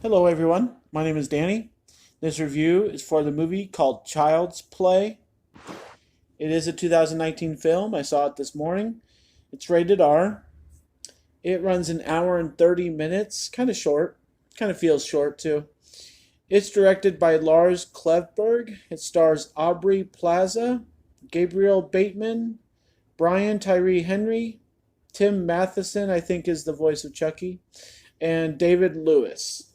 Hello, everyone. My name is Danny. This review is for the movie called Child's Play. It is a 2019 film. I saw it this morning. It's rated R. It runs an hour and 30 minutes. Kind of short. Kind of feels short, too. It's directed by Lars Klevberg. It stars Aubrey Plaza, Gabriel Bateman, Brian Tyree Henry, Tim Matheson, I think is the voice of Chucky, and David Lewis.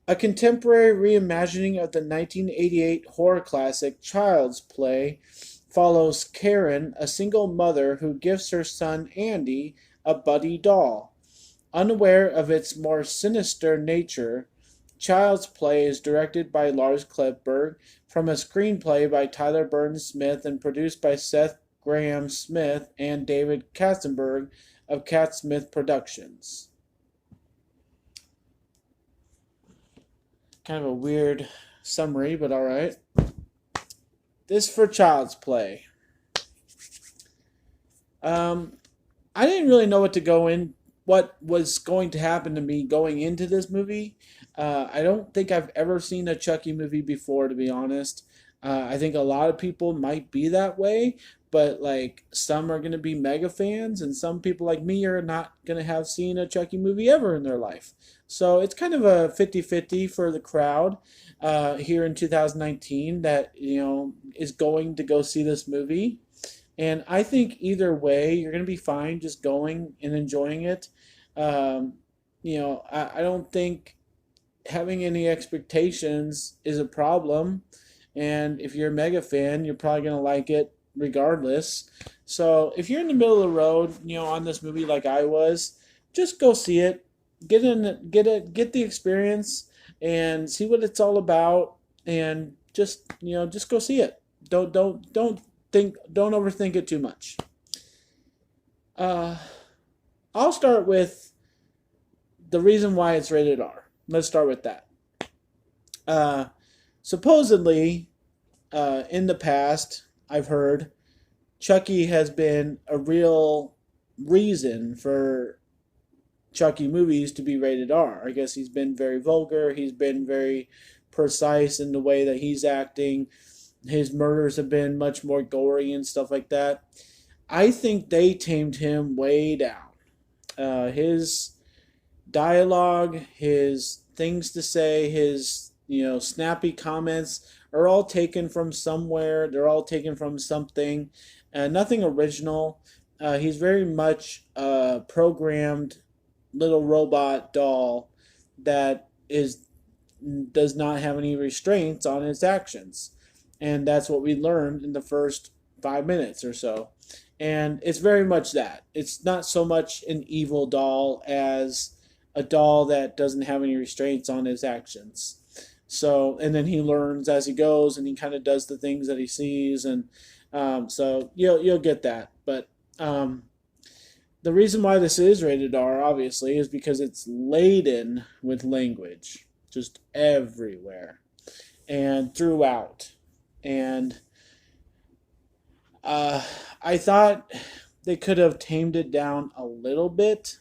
A contemporary reimagining of the 1988 horror classic Child's Play follows Karen, a single mother who gives her son Andy a Buddy doll. Unaware of its more sinister nature, Child's Play is directed by Lars Klevberg from a screenplay by Tyler Burns Smith and produced by Seth Graham Smith and David Katzenberg of Cat Smith Productions. Kind of a weird summary, but all right. This for Child's Play. I didn't really know what was going to happen to me going into this movie. I don't think I've ever seen a Chucky movie before, to be honest. I think a lot of people might be that way, but like some are going to be mega fans, and some people like me are not going to have seen a Chucky movie ever in their life. So it's kind of a 50-50 for the crowd here in 2019 that, is going to go see this movie. And I think either way, you're going to be fine just going and enjoying it. Um, I don't think having any expectations is a problem. And if you're a mega fan, you're probably going to like it regardless. So if you're in the middle of the road, on this movie like I was, just go see it. Get the experience and see what it's all about, and just go see it. Don't overthink it too much. Uh, I'll start with the reason why it's rated R. Let's start with that. Uh, Supposedly, in the past, I've heard Chucky has been a real reason for Chucky movies to be rated R. I guess he's been very vulgar. He's been very precise in the way that he's acting. His murders have been much more gory and stuff like that. I think they tamed him way down. His dialogue, his things to say, his snappy comments are all taken from somewhere. They're all taken from something. Nothing original. He's very much a programmed little robot doll that is does not have any restraints on its actions, and that's what we learned in the first 5 minutes or so. And it's very much that. It's not so much an evil doll as a doll that doesn't have any restraints on his actions. So, and then he learns as he goes, and he kind of does the things that he sees, and so you'll get that. But the reason why this is rated R, obviously, is because it's laden with language, just everywhere and throughout. And I thought they could have tamed it down a little bit.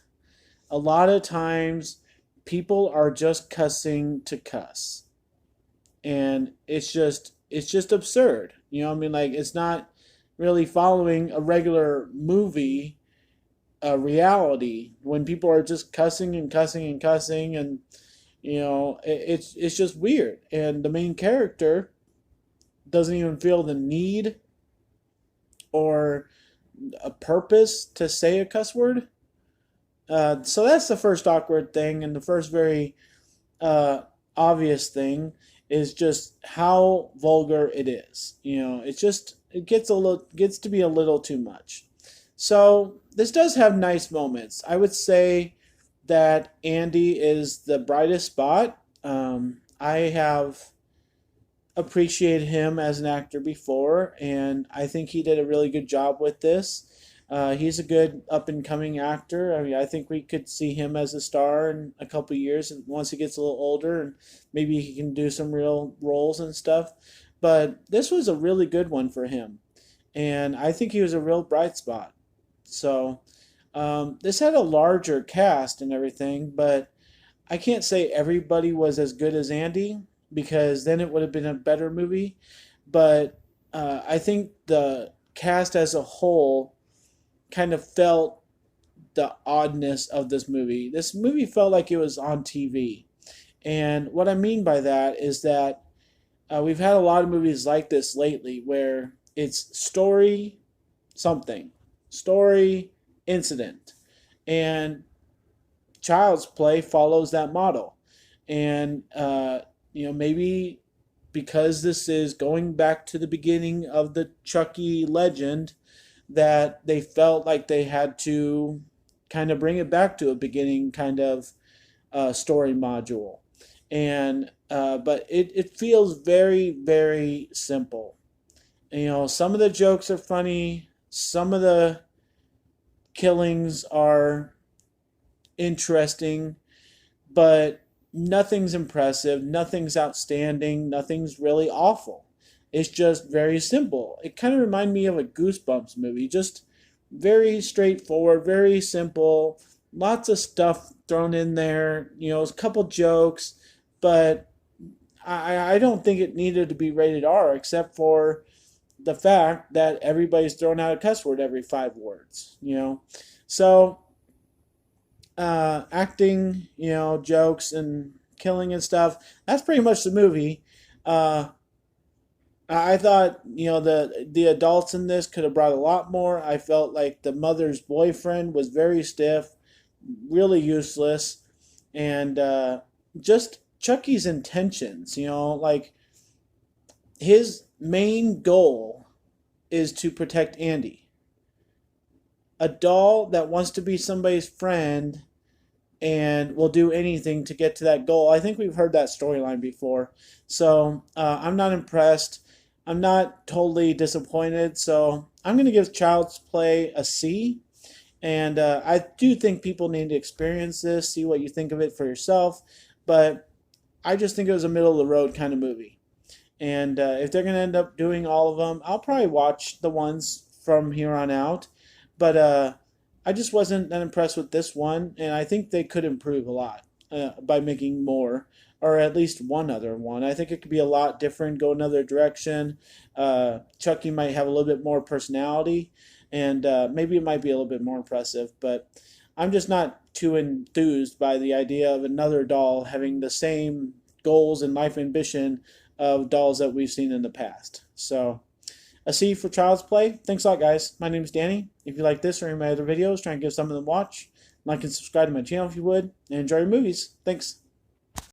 A lot of times, people are just cussing to cuss, and it's just absurd. I mean, like it's not really following a regular movie reality when people are just cussing and cussing and cussing, and it's just weird. And the main character doesn't even feel the need or a purpose to say a cuss word. So that's the first awkward thing, and the first very uh, obvious thing is just how vulgar it is. It gets to be a little too much. So this does have nice moments. I would say that Andy is the brightest spot. I have appreciated him as an actor before, and I think he did a really good job with this. He's a good up and coming actor. I mean, I think we could see him as a star in a couple of years, and once he gets a little older, and maybe he can do some real roles and stuff. But this was a really good one for him, and I think he was a real bright spot. So This had a larger cast and everything, but I can't say everybody was as good as Andy because then it would have been a better movie. But I think the cast as a whole kind of felt the oddness of this movie. This movie felt like it was on TV. And what I mean by that is that we've had a lot of movies like this lately where it's story something, story incident. And Child's Play follows that model. And, maybe because this is going back to the beginning of the Chucky legend, that they felt like they had to kind of bring it back to a beginning kind of story module. And but it feels very, very simple. Some of the jokes are funny, some of the killings are interesting, but nothing's impressive, nothing's outstanding, nothing's really awful. It's just very simple. It kind of reminded me of a Goosebumps movie, just very straightforward, very simple, lots of stuff thrown in there, a couple jokes, but I don't think it needed to be rated R except for the fact that everybody's throwing out a cuss word every 5 words. So acting, jokes and killing and stuff. That's pretty much the movie. Uh, I thought, the adults in this could have brought a lot more. I felt like the mother's boyfriend was very stiff, really useless, and just Chucky's intentions. Like his main goal is to protect Andy, a doll that wants to be somebody's friend and will do anything to get to that goal. I think we've heard that storyline before. So I'm not impressed. I'm not totally disappointed. So I'm going to give Child's Play a C. And I do think people need to experience this, see what you think of it for yourself. But I just think it was a middle of the road kind of movie. And if they're going to end up doing all of them, I'll probably watch the ones from here on out. But I just wasn't that impressed with this one, and I think they could improve a lot by making more, or at least one other one. I think it could be a lot different, go another direction. Chucky might have a little bit more personality, and maybe it might be a little bit more impressive, but I'm just not too enthused by the idea of another doll having the same goals and life ambition of dolls that we've seen in the past. So a C for Child's Play. Thanks a lot, guys. My name is Danny. If you like this or any of my other videos, try and give some of them a watch. Like and subscribe to my channel if you would. And enjoy your movies. Thanks.